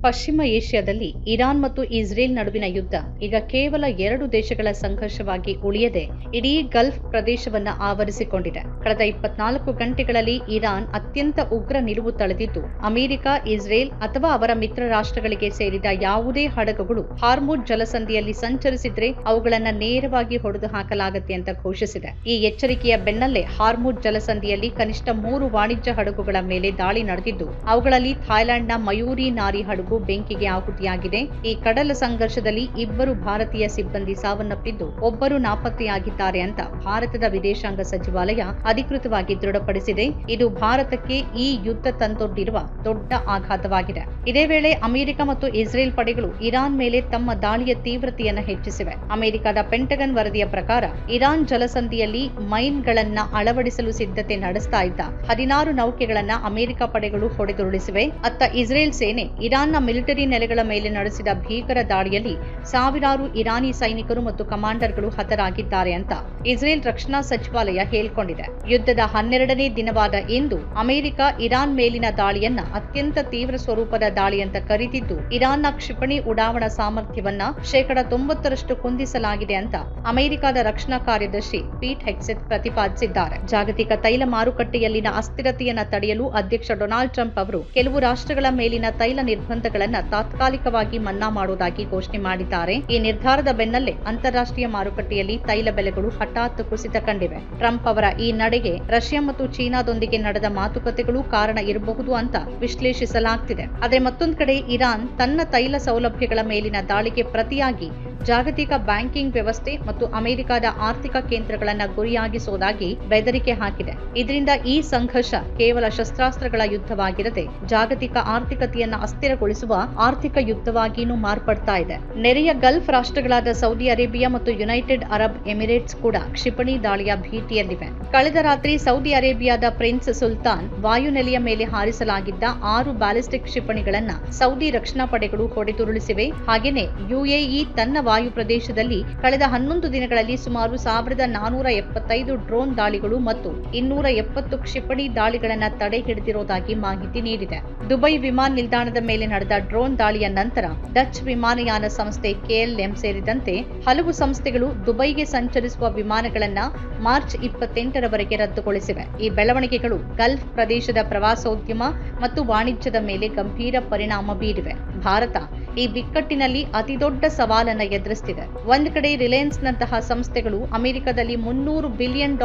ಪಶ್ಚಿಮ ಏಷ್ಯಾದಲ್ಲಿ ಇರಾನ್ ಮತ್ತು ಇಸ್ರೇಲ್ ನಡುವಿನ ಯುದ್ಧ ಈಗ ಕೇವಲ ಎರಡು ದೇಶಗಳ ಸಂಘರ್ಷವಾಗಿ ಉಳಿಯದೆ ಇಡೀ ಗಲ್ಫ್ ಪ್ರದೇಶವನ್ನ ಆವರಿಸಿಕೊಂಡಿದೆ. ಕಳೆದ 24 ಗಂಟೆಗಳಲ್ಲಿ ಇರಾನ್ ಅತ್ಯಂತ ಉಗ್ರ ನಿಲುವು ತಳೆದಿದ್ದು, ಅಮೆರಿಕ, ಇಸ್ರೇಲ್ ಅಥವಾ ಅವರ ಮಿತ್ರ ರಾಷ್ಟ್ರಗಳಿಗೆ ಸೇರಿದ ಯಾವುದೇ ಹಡಗುಗಳು ಹಾರ್ಮುಜ್ ಜಲಸಂಧಿಯಲ್ಲಿ ಸಂಚರಿಸಿದ್ರೆ ಅವುಗಳನ್ನ ನೇರವಾಗಿ ಹೊಡೆದು ಹಾಕಲಾಗುತ್ತೆ ಅಂತ ಘೋಷಿಸಿದೆ. ಈ ಎಚ್ಚರಿಕೆಯ ಬೆನ್ನಲ್ಲೇ ಹಾರ್ಮುಜ್ ಜಲಸಂಧಿಯಲ್ಲಿ ಕನಿಷ್ಠ 3 ವಾಣಿಜ್ಯ ಹಡಗುಗಳ ಮೇಲೆ ದಾಳಿ ನಡೆದಿದ್ದು, ಅವುಗಳಲ್ಲಿ ಥಾಯ್ಲೆಂಡ್ನ ಮಯೂರಿ ನಾರಿ ಹಡಗು ಬೆಂಕಿಗೆ ಆಹುತಿಯಾಗಿದೆ. ಈ ಕಡಲ ಸಂಘರ್ಷದಲ್ಲಿ 2 ಭಾರತೀಯ ಸಿಬ್ಬಂದಿ ಸಾವನ್ನಪ್ಪಿದ್ದು, ಒಬ್ಬರು ನಾಪತ್ತೆಯಾಗಿದ್ದಾರೆ ಅಂತ ಭಾರತದ ವಿದೇಶಾಂಗ ಸಚಿವಾಲಯ ಅಧಿಕೃತವಾಗಿ ದೃಢಪಡಿಸಿದೆ. ಇದು ಭಾರತಕ್ಕೆ ಈ ಯುದ್ಧ ತಂದೊಡ್ಡಿರುವ ದೊಡ್ಡ ಆಘಾತವಾಗಿದೆ. ಇದೇ ವೇಳೆ ಅಮೆರಿಕ ಮತ್ತು ಇಸ್ರೇಲ್ ಪಡೆಗಳು ಇರಾನ್ ಮೇಲೆ ತಮ್ಮ ದಾಳಿಯ ತೀವ್ರತೆಯನ್ನು ಹೆಚ್ಚಿಸಿವೆ. ಅಮೆರಿಕದ ಪೆಂಟಗನ್ ವರದಿಯ ಪ್ರಕಾರ ಇರಾನ್ ಜಲಸಂಧಿಯಲ್ಲಿ ಮೈನ್ಗಳನ್ನ ಅಳವಡಿಸಲು ಸಿದ್ಧತೆ ನಡೆಸ್ತಾ ಇದ್ದ 16 ನೌಕೆಗಳನ್ನ ಅಮೆರಿಕ ಪಡೆಗಳು ಹೊಡೆದುರುಳಿಸಿವೆ. ಅತ್ತ ಇಸ್ರೇಲ್ ಸೇನೆ ಇರಾನ್ನ ಮಿಲಿಟರಿ ನೆಲೆಗಳ ಮೇಲೆ ನಡೆಸಿದ ಭೀಕರ ದಾಳಿಯಲ್ಲಿ ಸಾವಿರಾರು ಇರಾನಿ ಸೈನಿಕರು ಮತ್ತು ಕಮಾಂಡರ್ಗಳು ಹತರಾಗಿದ್ದಾರೆ ಅಂತ ಇಸ್ರೇಲ್ ರಕ್ಷಣಾ ಸಚಿವಾಲಯ ಹೇಳಿಕೊಂಡಿದೆ. ಯುದ್ಧದ 12ನೇ ದಿನವಾದ ಇಂದು ಅಮೆರಿಕ ಇರಾನ್ ಮೇಲಿನ ದಾಳಿಯನ್ನ ಅತ್ಯಂತ ತೀವ್ರ ಸ್ವರೂಪದ ದಾಳಿ ಅಂತ ಕರೆದಿದ್ದು, ಇರಾನ್ನ ಕ್ಷಿಪಣಿ ಉಡಾವಣಾ ಸಾಮರ್ಥ್ಯವನ್ನ 90% ಕುಂದಿಸಲಾಗಿದೆ ಅಂತ ಅಮೆರಿಕದ ರಕ್ಷಣಾ ಕಾರ್ಯದರ್ಶಿ ಪೀಟ್ ಹೆಗ್ಸೆತ್ ಪ್ರತಿಪಾದಿಸಿದ್ದಾರೆ. ಜಾಗತಿಕ ತೈಲ ಮಾರುಕಟ್ಟೆಯಲ್ಲಿನ ಅಸ್ಥಿರತೆಯನ್ನ ತಡೆಯಲು ಅಧ್ಯಕ್ಷ ಡೊನಾಲ್ಡ್ ಟ್ರಂಪ್ ಅವರು ಕೆಲವು ರಾಷ್ಟ್ರಗಳ ಮೇಲಿನ ತೈಲ ನಿರ್ಬಂಧಗಳನ್ನ ತಾತ್ಕಾಲಿಕವಾಗಿ ಮನ್ನಾ ಮಾಡುವುದಾಗಿ ಘೋಷಣೆ ಮಾಡಿದ್ದಾರೆ. ಈ ನಿರ್ಧಾರದ ಬೆನ್ನಲ್ಲೇ ಅಂತಾರಾಷ್ಟ್ರೀಯ ಮಾರುಕಟ್ಟೆಯಲ್ಲಿ ತೈಲ ಬೆಲೆಗಳು ಹಠಾತ್ ಕುಸಿತ ಕಂಡಿವೆ. ಟ್ರಂಪ್ ಅವರ ಈ ನಡೆಗೆ ರಷ್ಯಾ ಮತ್ತು ಚೀನಾದೊಂದಿಗೆ ನಡೆದ ಮಾತುಕತೆಗಳು ಕಾರಣ ಇರಬಹುದು ಅಂತ ವಿಶ್ಲೇಷಿಸಲಾಗ್ತಿದೆ. ಆದರೆ ಮತ್ತೊಂದು ಕಡೆ ಇರಾನ್ ತನ್ನ ತೈಲ ಸೌಲಭ್ಯಗಳ ಮೇಲಿನ ದಾಳಿಗೆ ಪ್ರತಿಯಾಗಿ ಜಾಗತಿಕ ಬ್ಯಾಂಕಿಂಗ್ ವ್ಯವಸ್ಥೆ ಮತ್ತು ಅಮೆರಿಕದ ಆರ್ಥಿಕ ಕೇಂದ್ರಗಳನ್ನು ಗುರಿಯಾಗಿಸುವುದಾಗಿ ಬೆದರಿಕೆ ಹಾಕಿದೆ. ಇದರಿಂದ ಈ ಸಂಘರ್ಷ ಕೇವಲ ಶಸ್ತ್ರಾಸ್ತ್ರಗಳ ಯುದ್ಧವಾಗಿರದೆ ಜಾಗತಿಕ ಆರ್ಥಿಕತೆಯನ್ನ ಅಸ್ಥಿರಗೊಳಿಸುವ ಆರ್ಥಿಕ ಯುದ್ಧವಾಗಿಯೂ ಮಾರ್ಪಡ್ತಾ ಇದೆ. ನೆರೆಯ ಗಲ್ಫ್ ರಾಷ್ಟ್ರಗಳಾದ ಸೌದಿ ಅರೇಬಿಯಾ ಮತ್ತು ಯುನೈಟೆಡ್ ಅರಬ್ ಎಮಿರೇಟ್ಸ್ ಕೂಡ ಕ್ಷಿಪಣಿ ದಾಳಿಯ ಭೀತಿಯಲ್ಲಿವೆ. ಕಳೆದ ರಾತ್ರಿ ಸೌದಿ ಅರೇಬಿಯಾದ ಪ್ರಿನ್ಸ್ ಸುಲ್ತಾನ್ ವಾಯುನೆಲೆಯ ಮೇಲೆ ಹಾರಿಸಲಾಗಿದ್ದ 6 ಬ್ಯಾಲಿಸ್ಟಿಕ್ ಕ್ಷಿಪಣಿಗಳನ್ನ ಸೌದಿ ರಕ್ಷಣಾ ಪಡೆಗಳು ಹೊಡೆದುರುಳಿಸಿವೆ. ಹಾಗೆಯೇ ಯುಎಇ ತನ್ನ ವಾಯು ಪ್ರದೇಶದಲ್ಲಿ ಕಳೆದ 11 ದಿನಗಳಲ್ಲಿ ಸುಮಾರು 1475 ಡ್ರೋನ್ ದಾಳಿಗಳು ಮತ್ತು 270 ಕ್ಷಿಪಣಿ ದಾಳಿಗಳನ್ನ ತಡೆ ಹಿಡಿದಿರುವುದಾಗಿ ಮಾಹಿತಿ ನೀಡಿದೆ. ದುಬೈ ವಿಮಾನ ನಿಲ್ದಾಣದ ಮೇಲೆ ನಡೆದ ಡ್ರೋನ್ ದಾಳಿಯ ನಂತರ ಡಚ್ ವಿಮಾನಯಾನ ಸಂಸ್ಥೆ KLM ಸೇರಿದಂತೆ ಹಲವು ಸಂಸ್ಥೆಗಳು ದುಬೈಗೆ ಸಂಚರಿಸುವ ವಿಮಾನಗಳನ್ನ ಮಾರ್ಚ್ 28ರವರೆಗೆ ರದ್ದುಗೊಳಿಸಿವೆ. ಈ ಬೆಳವಣಿಗೆಗಳು ಗಲ್ಫ್ ಪ್ರದೇಶದ ಪ್ರವಾಸೋದ್ಯಮ ಮತ್ತು ವಾಣಿಜ್ಯದ ಮೇಲೆ ಗಂಭೀರ ಪರಿಣಾಮ ಬೀರಿವೆ. ಭಾರತ ಈ ಬಿಕ್ಕಟ್ಟಿನಲ್ಲಿ ಅತಿದೊಡ್ಡ ಸವಾಲನ್ನ ಎದುರಿಸುತ್ತಿದೆ. ಒಂದು ಕಡೆ ರಿಲಯನ್ಸ್ ನಂತಹ ಸಂಸ್ಥೆಗಳು ಅಮೆರಿಕದಲ್ಲಿ $300 ಬಿಲಿಯನ್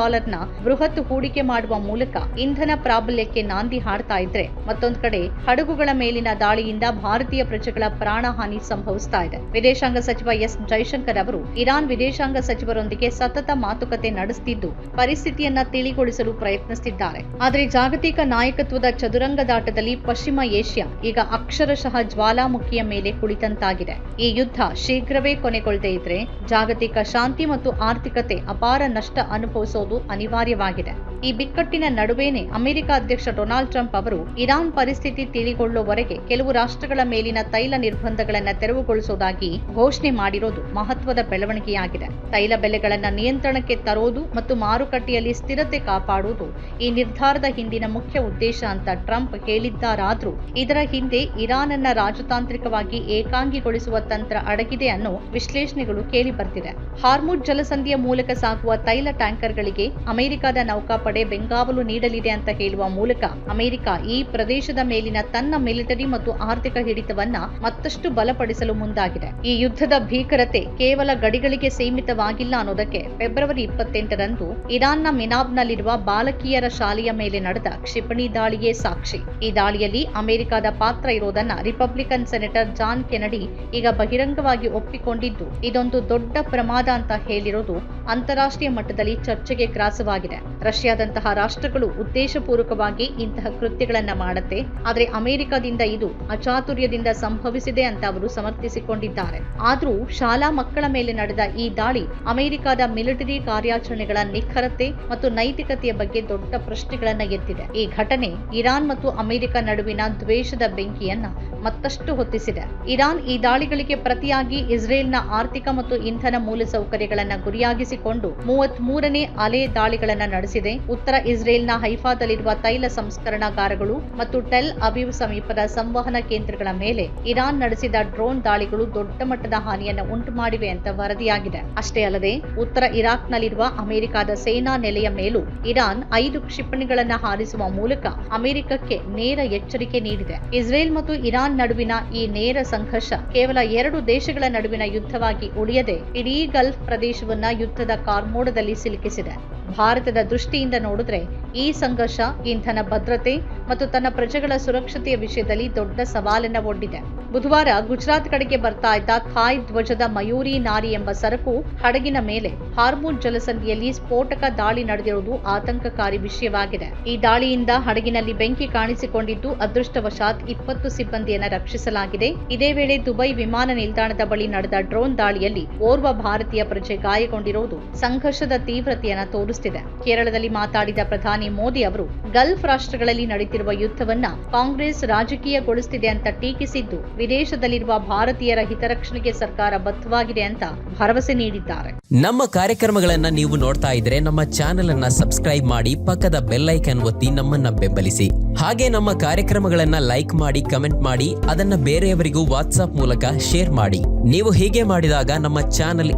ಬೃಹತ್ ಹೂಡಿಕೆ ಮಾಡುವ ಮೂಲಕ ಇಂಧನ ಪ್ರಾಬಲ್ಯಕ್ಕೆ ನಾಂದಿ ಹಾಡ್ತಾ ಇದ್ರೆ, ಮತ್ತೊಂದು ಕಡೆ ಹಡಗುಗಳ ಮೇಲಿನ ದಾಳಿಯಿಂದ ಭಾರತೀಯ ಪ್ರಜೆಗಳ ಪ್ರಾಣಹಾನಿ ಸಂಭವಿಸ್ತಾ ಇದೆ. ವಿದೇಶಾಂಗ ಸಚಿವ ಎಸ್ ಜೈಶಂಕರ್ ಅವರು ಇರಾನ್ ವಿದೇಶಾಂಗ ಸಚಿವರೊಂದಿಗೆ ಸತತ ಮಾತುಕತೆ ನಡೆಸುತ್ತಿದ್ದು, ಪರಿಸ್ಥಿತಿಯನ್ನ ತಿಳಿಗೊಳಿಸಲು ಪ್ರಯತ್ನಿಸುತ್ತಿದ್ದಾರೆ. ಆದರೆ ಜಾಗತಿಕ ನಾಯಕತ್ವದ ಚದುರಂಗದಾಟದಲ್ಲಿ ಪಶ್ಚಿಮ ಏಷ್ಯಾ ಈಗ ಅಕ್ಷರಶಃ ಜ್ವಾಲಾಮುಖಿಯ ಮೇಲೆ ಕುಳಿತಂತಾಗಿದೆ. ಈ ಯುದ್ಧ ಶೀಘ್ರವೇ ಕೊನೆಗೊಳ್ಳದೇ ಇದ್ರೆ ಜಾಗತಿಕ ಶಾಂತಿ ಮತ್ತು ಆರ್ಥಿಕತೆ ಅಪಾರ ನಷ್ಟ ಅನುಭವಿಸುವುದು ಅನಿವಾರ್ಯವಾಗಿದೆ. ಈ ಬಿಕ್ಕಟ್ಟಿನ ನಡುವೆನೇ ಅಮೆರಿಕ ಅಧ್ಯಕ್ಷ ಡೊನಾಲ್ಡ್ ಟ್ರಂಪ್ ಅವರು ಇರಾನ್ ಪರಿಸ್ಥಿತಿ ತಿಳಿಗೊಳ್ಳುವವರೆಗೆ ಕೆಲವು ರಾಷ್ಟ್ರಗಳ ಮೇಲಿನ ತೈಲ ನಿರ್ಬಂಧಗಳನ್ನು ತೆರವುಗೊಳಿಸುವುದಾಗಿ ಘೋಷಣೆ ಮಾಡಿರೋದು ಮಹತ್ವದ ಬೆಳವಣಿಗೆಯಾಗಿದೆ. ತೈಲ ಬೆಲೆಗಳನ್ನು ನಿಯಂತ್ರಣಕ್ಕೆ ತರೋದು ಮತ್ತು ಮಾರುಕಟ್ಟೆಯಲ್ಲಿ ಸ್ಥಿರತೆ ಕಾಪಾಡುವುದು ಈ ನಿರ್ಧಾರದ ಹಿಂದಿನ ಮುಖ್ಯ ಉದ್ದೇಶ ಅಂತ ಟ್ರಂಪ್ ಹೇಳಿದ್ದಾರಾದ್ರೂ ಇದರ ಹಿಂದೆ ಇರಾನ್ ಅನ್ನ ರಾಜತಾಂತ್ರಿಕವಾಗಿ ಏಕಾಂಗಿಗೊಳಿಸುವ ತಂತ್ರ ಅಡಗಿದೆ ಅನ್ನೋ ವಿಶ್ಲೇಷಣೆಗಳು ಕೇಳಿ ಬರ್ತಿದೆ. ಹಾರ್ಮುಜ್ ಜಲಸಂಧಿಯ ಮೂಲಕ ಸಾಗುವ ತೈಲ ಟ್ಯಾಂಕರ್ಗಳಿಗೆ ಅಮೆರಿಕದ ನೌಕಾಪಡೆ ಬೆಂಗಾವಲು ನೀಡಲಿದೆ ಅಂತ ಹೇಳುವ ಮೂಲಕ ಅಮೆರಿಕ ಈ ಪ್ರದೇಶದ ಮೇಲಿನ ತನ್ನ ಮಿಲಿಟರಿ ಮತ್ತು ಆರ್ಥಿಕ ಹಿಡಿತವನ್ನ ಮತ್ತಷ್ಟು ಬಲಪಡಿಸಲು ಮುಂದಾಗಿದೆ. ಈ ಯುದ್ಧದ ಭೀಕರತೆ ಕೇವಲ ಗಡಿಗಳಿಗೆ ಸೀಮಿತವಾಗಿಲ್ಲ ಅನ್ನೋದಕ್ಕೆ ಫೆಬ್ರವರಿ 28ರಂದು ಇರಾನ್ನ ಮಿನಾಬ್ನಲ್ಲಿರುವ ಬಾಲಕಿಯರ ಶಾಲೆಯ ಮೇಲೆ ನಡೆದ ಕ್ಷಿಪಣಿ ದಾಳಿಯೇ ಸಾಕ್ಷಿ. ಈ ದಾಳಿಯಲ್ಲಿ ಅಮೆರಿಕದ ಪಾತ್ರ ಇರೋದನ್ನ ರಿಪಬ್ಲಿಕನ್ ಸೆನೆಟರ್ ಜಾನ್ ಕೆನಡಿ ಈಗ ಬಹಿರಂಗವಾಗಿ ಒಪ್ಪಿಕೊಂಡಿದ್ದು, ಇದೊಂದು ದೊಡ್ಡ ಪ್ರಮಾದ ಅಂತ ಹೇಳಿರೋದು ಅಂತಾರಾಷ್ಟ್ರೀಯ ಮಟ್ಟದಲ್ಲಿ ಚರ್ಚೆಗೆ ಗ್ರಾಸವಾಗಿದೆ. ರಷ್ಯಾದಂತಹ ರಾಷ್ಟ್ರಗಳು ಉದ್ದೇಶಪೂರ್ವಕವಾಗಿ ಇಂತಹ ಕೃತ್ಯಗಳನ್ನ ಮಾಡುತ್ತೆ, ಆದರೆ ಅಮೆರಿಕದಿಂದ ಇದು ಅಚಾತುರ್ಯದಿಂದ ಸಂಭವಿಸಿದೆ ಅಂತ ಅವರು ಸಮರ್ಥಿಸಿಕೊಂಡಿದ್ದಾರೆ. ಆದರೂ ಶಾಲಾ ಮಕ್ಕಳ ಮೇಲೆ ನಡೆದ ಈ ದಾಳಿ ಅಮೆರಿಕದ ಮಿಲಿಟರಿ ಕಾರ್ಯಾಚರಣೆಗಳ ನಿಖರತೆ ಮತ್ತು ನೈತಿಕತೆಯ ಬಗ್ಗೆ ದೊಡ್ಡ ಪ್ರಶ್ನೆಗಳನ್ನ ಎತ್ತಿದೆ. ಈ ಘಟನೆ ಇರಾನ್ ಮತ್ತು ಅಮೆರಿಕ ನಡುವಿನ ದ್ವೇಷದ ಬೆಂಕಿಯನ್ನ ಮತ್ತಷ್ಟು ಹೊತ್ತಿಸಿದೆ. ಇರಾನ್ ಈ ದಾಳಿಗಳಿಗೆ ಪ್ರತಿಯಾಗಿ ಇಸ್ರೇಲ್ನ ಆರ್ಥಿಕ ಮತ್ತು ಇಂಧನ ಮೂಲಸೌಕರ್ಯಗಳನ್ನು ಗುರಿಯಾಗಿಸಿಕೊಂಡು 33ನೇ ಅಲೆ ದಾಳಿಗಳನ್ನು ನಡೆಸಿದೆ. ಉತ್ತರ ಇಸ್ರೇಲ್ನ ಹೈಫಾದಲ್ಲಿರುವ ತೈಲ ಸಂಸ್ಕರಣಾಗಾರಗಳು ಮತ್ತು ಟೆಲ್ ಅವಿವ್ ಸಮೀಪದ ಸಂವಹನ ಕೇಂದ್ರಗಳ ಮೇಲೆ ಇರಾನ್ ನಡೆಸಿದ ಡ್ರೋನ್ ದಾಳಿಗಳು ದೊಡ್ಡ ಮಟ್ಟದ ಹಾನಿಯನ್ನು ಉಂಟು ಮಾಡಿವೆ ಅಂತ ವರದಿಯಾಗಿದೆ. ಅಷ್ಟೇ ಅಲ್ಲದೆ ಉತ್ತರ ಇರಾಕ್ನಲ್ಲಿರುವ ಅಮೆರಿಕದ ಸೇನಾ ನೆಲೆಯ ಮೇಲೂ ಇರಾನ್ 5 ಕ್ಷಿಪಣಿಗಳನ್ನು ಹಾರಿಸುವ ಮೂಲಕ ಅಮೆರಿಕಕ್ಕೆ ನೇರ ಎಚ್ಚರಿಕೆ ನೀಡಿದೆ. ಇಸ್ರೇಲ್ ಮತ್ತು ಇರಾನ್ ನಡುವಿನ ಈ ನೇರ ಸಂಘರ್ಷ ಕೇವಲ 2 ದೇಶಗಳ ನಡುವಿನ ಯುದ್ಧವಾಗಿ ಉಳಿಯದೆ ಇಡೀ ಗಲ್ಫ್ ಪ್ರದೇಶವನ್ನ ಯುದ್ಧದ ಕಾರ್ಮೋಡದಲ್ಲಿ ಸಿಲುಕಿಸಿದೆ. ಭಾರತದ ದೃಷ್ಟಿಯಿಂದ ನೋಡಿದ್ರೆ ಈ ಸಂಘರ್ಷ ಇಂಧನ ಭದ್ರತೆ ಮತ್ತು ತನ್ನ ಪ್ರಜೆಗಳ ಸುರಕ್ಷತೆಯ ವಿಷಯದಲ್ಲಿ ದೊಡ್ಡ ಸವಾಲನ್ನ ಒಡ್ಡಿದೆ. ಬುಧವಾರ ಗುಜರಾತ್ ಕಡೆಗೆ ಬರ್ತಾ ಇದ್ದ ಥಾಯ್ ಧ್ವಜದ ಮಯೂರಿ ನಾರಿ ಎಂಬ ಸರಕು ಹಡಗಿನ ಮೇಲೆ ಹಾರ್ಮುಜ್ ಜಲಸಂಧಿಯಲ್ಲಿ ಸ್ಫೋಟಕ ದಾಳಿ ನಡೆದಿರುವುದು ಆತಂಕಕಾರಿ ವಿಷಯವಾಗಿದೆ. ಈ ದಾಳಿಯಿಂದ ಹಡಗಿನಲ್ಲಿ ಬೆಂಕಿ ಕಾಣಿಸಿಕೊಂಡಿದ್ದು ಅದೃಷ್ಟವಶಾತ್ 20 ಸಿಬ್ಬಂದಿಯನ್ನು ರಕ್ಷಿಸಲಾಗಿದೆ. ಇದೇ ವೇಳೆ ದುಬೈ ವಿಮಾನ ನಿಲ್ದಾಣದ ಬಳಿ ನಡೆದ ಡ್ರೋನ್ ದಾಳಿಯಲ್ಲಿ ಓರ್ವ ಭಾರತೀಯ ಪ್ರಜೆ ಗಾಯಗೊಂಡಿರುವುದು ಸಂಘರ್ಷದ ತೀವ್ರತೆಯನ್ನು ತೋರಿಸುತ್ತಿದೆ. ಕೇರಳದಲ್ಲಿ ಮಾತಾಡಿದ ಪ್ರಧಾನಿ ಮೋದಿ ಅವರು ಗಲ್ಫ್ ರಾಷ್ಟ್ರಗಳಲ್ಲಿ ನಡೆಯುತ್ತಿರುವ ಯುದ್ಧವನ್ನ ಕಾಂಗ್ರೆಸ್ ರಾಜಕೀಯಗೊಳಿಸುತ್ತಿದೆ ಅಂತ ಟೀಕಿಸಿದ್ದು, ವಿದೇಶದಲ್ಲಿರುವ ಭಾರತೀಯರ ಹಿತರಕ್ಷಣೆಗೆ ಸರ್ಕಾರ ಬದ್ಧವಾಗಿದೆ ಅಂತ ಭರವಸೆ ನೀಡಿದ್ದಾರೆ. ನಮ್ಮ ಕಾರ್ಯಕ್ರಮಗಳನ್ನ ನೀವು ನೋಡ್ತಾ ಇದ್ರೆ ನಮ್ಮ ಚಾನೆಲ್ ಅನ್ನ ಸಬ್ಸ್ಕ್ರೈಬ್ ಮಾಡಿ, ಪಕ್ಕದ ಬೆಲ್ ಐಕಾನ್ ಒತ್ತಿ ನಮ್ಮನ್ನ ಬೆಂಬಲಿಸಿ. ಹಾಗೆ ನಮ್ಮ ಕಾರ್ಯಕ್ರಮಗಳನ್ನ ಲೈಕ್ ಮಾಡಿ, ಕಮೆಂಟ್ ಮಾಡಿ, ಅದನ್ನ ಬೇರೆಯವರಿಗೂ ವಾಟ್ಸ್ಆಪ್ ಮೂಲಕ ಶೇರ್ ಮಾಡಿ. ನೀವು ಹೀಗೆ ಮಾಡಿದಾಗ ನಮ್ಮ ಚಾನೆಲ್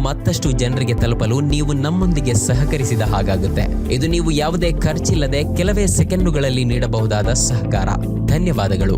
ಮತ್ತಷ್ಟು ಜನರಿಗೆ ತಲುಪಲು ನೀವು ನಮ್ಮೊಂದಿಗೆ ಸಹಕರಿಸಿದ ಹಾಗಾಗುತ್ತೆ. ಇದು ನೀವು ಯಾವುದೇ ಖರ್ಚಿಲ್ಲದೆ ಕೆಲವೇ ಸೆಕೆಂಡುಗಳಲ್ಲಿ ನೀಡಬಹುದಾದ ಸಹಕಾರ. ಧನ್ಯವಾದಗಳು.